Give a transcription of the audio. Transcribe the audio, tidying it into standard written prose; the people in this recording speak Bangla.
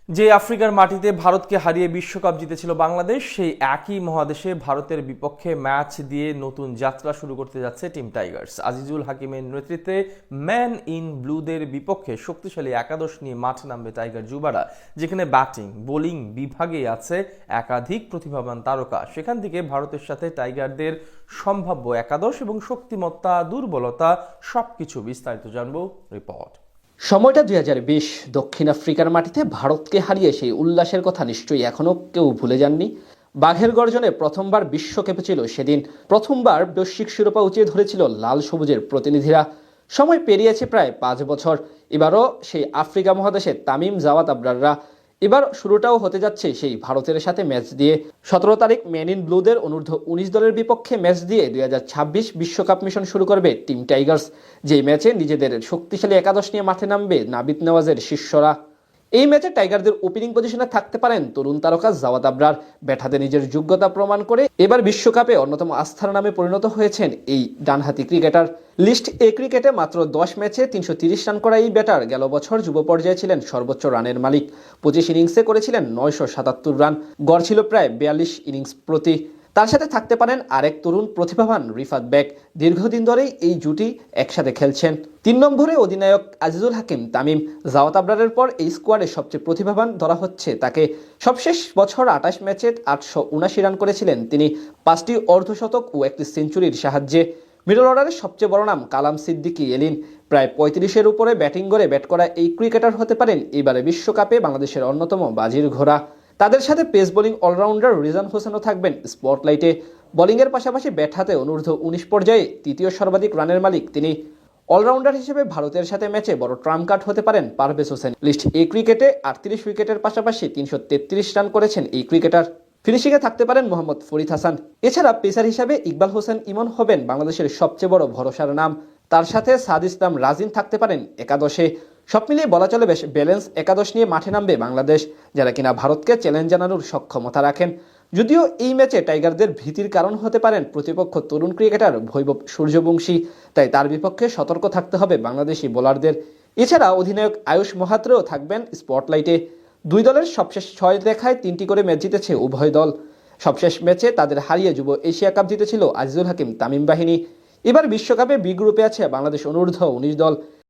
যে আফ্রিকার মাটিতে ভারতকে হারিয়ে বিশ্বকাপ জিতেছিল বাংলাদেশ, সেই একই মহাদেশে ভারতের বিপক্ষে ম্যাচ দিয়ে নতুন যাত্রা শুরু করতে যাচ্ছে টিম টাইগার্স। আজিজুল হাকিমের নেতৃত্বে ম্যান ইন ব্লুদের বিপক্ষে শক্তিশালী একাদশ নিয়ে মাঠে নামবে টাইগার যুবারা, যেখানে ব্যাটিং বোলিং বিভাগে আছে একাধিক প্রতিভাবান তারকা। সেখান থেকে ভারতের সাথে টাইগারদের সম্ভাব্য একাদশ এবং শক্তিমত্তা দুর্বলতা সবকিছু বিস্তারিত জানবো রিপোর্ট। সময়টা 2020 দক্ষিণ আফ্রিকার মাটিতে ভারতকে হারিয়ে সেই উল্লাসের কথা নিশ্চয়ই এখনো কেউ ভুলে যাননি। বাঘের গর্জনে প্রথমবার বিশ্ব কেঁপেছিল সেদিন, প্রথমবার বৈশ্বিক শিরোপা উঁচিয়ে ধরেছিল লাল সবুজের প্রতিনিধিরা। সময় পেরিয়েছে প্রায় 5 বছর। এবারও সেই আফ্রিকা মহাদেশে তামিম জাওয়াত আবরাররা। এবার শুরুটাও হতে যাচ্ছে সেই ভারতের সাথে ম্যাচ দিয়ে। 17 তারিখ মেন ইন ব্লুদের অনূর্ধ্ব-19 দলের বিপক্ষে ম্যাচ দিয়ে 2026 বিশ্বকাপ মিশন শুরু করবে টিম টাইগার্স। যেই ম্যাচে নিজেদের শক্তিশালী একাদশ নিয়ে মাঠে নামবে নাবিদ নেওয়াজের শিষ্যরা। এই ম্যাচে টাইগারদের ওপেনিং পজিশনে থাকতে পারেন তরুণ তারকা জাওয়াত আবরার। ব্যাট নিজের যোগ্যতা প্রমাণ করে এবার বিশ্বকাপে অন্যতম আস্থার নামে পরিণত হয়েছেন এই ডানহাতি ক্রিকেটার। লিস্ট এ ক্রিকেটে মাত্র 10 ম্যাচে 330 রান করা এই ব্যাটার গেল বছর যুব পর্যায়ে ছিলেন সর্বোচ্চ রানের মালিক। 25 ইনিংসে করেছিলেন 977 রান, গড় ছিল প্রায় 42 ইনিংস প্রতি। তার সাথে থাকতে পারেন আরেক তরুণ প্রতিভাবান রিফাত বেগ। দীর্ঘদিন ধরেই এই জুটি একসাথে খেলছেন। 3 নম্বরে অধিনায়ক আজিজুল হাকিম তামিম। জাওয়াত আবরারের পর এই স্কোয়াডে সবচেয়ে প্রতিভাবান ধরা হচ্ছে তাকে। সবশেষ বছর 28 ম্যাচে 879 রান করেছিলেন তিনি, 5টি অর্ধশতক ও 1টি সেঞ্চুরির সাহায্যে। মিডল অর্ডারের সবচেয়ে বড় নাম কালাম সিদ্দিকী এলিন। প্রায় 35-এর উপরে ব্যাটিং গড়ে ব্যাট করা এই ক্রিকেটার হতে পারেন এবারে বিশ্বকাপে বাংলাদেশের অন্যতম বাজির ঘোড়া। তাদের সাথে পেস বোলিং অলরাউন্ডার রিজান হোসেনও থাকবেন স্পটলাইটে। বোলিংয়ের পাশাপাশি ব্যাট হাতে অনূর্ধ্ব-19 পর্যায়ে তৃতীয় সর্বাধিক রানের মালিক তিনি। অলরাউন্ডার হিসেবে ভারতের সাথে ম্যাচে বড় ট্রাম্প কার্ড হতে পারেন পারভেজ হোসেন। লিস্ট এ ক্রিকেটে 38 উইকেটের পাশাপাশি 333 রান করেছেন এই ক্রিকেটার। ফিনিশিংয়ে থাকতে পারেন মোহাম্মদ ফরিদ হাসান। এছাড়া পেসার হিসাবে ইকবাল হোসেন ইমন হবেন বাংলাদেশের সবচেয়ে বড় ভরসার নাম। তার সাথে সাদ ইসলাম রাজিন থাকতে পারেন একাদশে। সব মিলিয়ে বলা চলে বেশ ব্যালেন্স একাদশ নিয়ে মাঠে নামবে বাংলাদেশ, যারা কিনা ভারতকে চ্যালেঞ্জ জানানোর সক্ষমতা রাখেন। যদিও এই ম্যাচে টাইগারদের ভীতির কারণ হতে পারেন প্রতিপক্ষ তরুণ ক্রিকেটার বৈভব সূর্যবংশী, তাই তার বিপক্ষে সতর্ক থাকতে হবে বাংলাদেশি বোলারদের। এছাড়া অধিনায়ক আয়ুষ মাহাত্রেও থাকবেন স্পটলাইটে। দুই দলের সবশেষ 6 দেখায় 3টি করে ম্যাচ জিতেছে উভয় দল। সবশেষ ম্যাচে তাদের হারিয়ে যুব এশিয়া কাপ জিতেছিল আজিজুল হাকিম তামিম বাহিনী। এবার বিশ্বকাপে বি গ্রুপে আছে বাংলাদেশ অনূর্ধ্ব-19 দল।